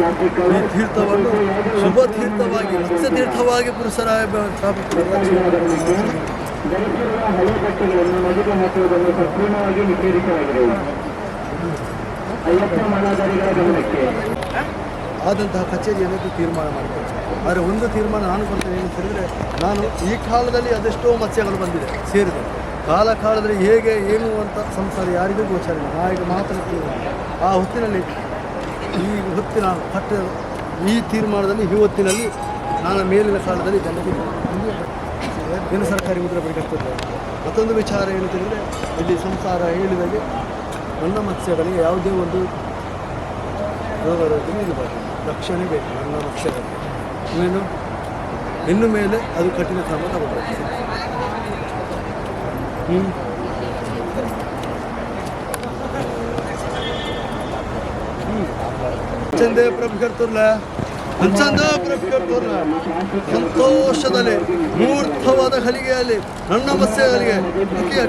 ಈ ತೀರ್ಥವನ್ನು ಶುಭ ತೀರ್ಥವಾಗಿ ಮತ್ಸ್ಯ ತೀರ್ಥವಾಗಿ ಪುರುಷರಾಯ ಆದಂತಹ ಕಚೇರಿಯನ್ನು ತೀರ್ಮಾನ ಮಾಡಿದೆ. ಆದರೆ ಒಂದು ತೀರ್ಮಾನ ನಾನು ಕೊಡ್ತೇನೆ ಏನು ಹೇಳಿದರೆ, ನಾನು ಈ ಕಾಲದಲ್ಲಿ ಅದೆಷ್ಟೋ ಮತ್ಸ್ಯಗಳು ಬಂದಿದೆ ಸೇರಿದೆ. ಕಾಲದಲ್ಲಿ ಹೇಗೆ ಏನು ಅಂತ ಸಂಸಾರ ಯಾರಿಗೂ ಗೋಚರ ಇಲ್ಲ. ನಾಯಿಗೆ ಮಾತನಾಡ್ತೀವಿ. ಆ ಹೊತ್ತಿನಲ್ಲಿ ಈ ಹೊತ್ತಿನ ಕಟ್ಟಡ ಈ ತೀರ್ಮಾನದಲ್ಲಿ ಈ ಹೊತ್ತಿನಲ್ಲಿ ನಾನು ಮೇಲಿನ ಕಾಲದಲ್ಲಿ ಜನರಿಗೆ ಏನು ಸರ್ಕಾರಿ ಮುದ್ರೆ ಬೇಕಾಗ್ತದೆ. ಮತ್ತೊಂದು ವಿಚಾರ ಏನು ಹೇಳಿದರೆ, ಇಲ್ಲಿ ಸಂಸಾರ ಹೇಳಿದಾಗೆ ನನ್ನ ಮತ್ಸ್ಯಗಳಿಗೆ ಯಾವುದೇ ಒಂದು ರೋಗ ಇರಬಾರ್ದು, ರಕ್ಷಣೆ ಬೇಕು ನನ್ನ ಮತ್ಸ್ಯಗಳಿಗೆ. ಇನ್ನು ಮೇಲೆ ಅದು ಕಠಿಣ ಕ್ರಮ ತಗೊಳ್ಬೇಕು. ಚಂದೇ ಪ್ರಭುಕರ್ತಲ್ಲ ಚಂದ ಪ್ರಭುಕರ್ತಲ್ಲ ಸಂತೋಷದಲ್ಲಿ ಮೂರ್ತವಾದ ಹಲಿಗೆಯಲ್ಲಿ ನನ್ನ ಮತ್ಸ್ಯಗಳಿಗೆ ಅಕ್ಕಿ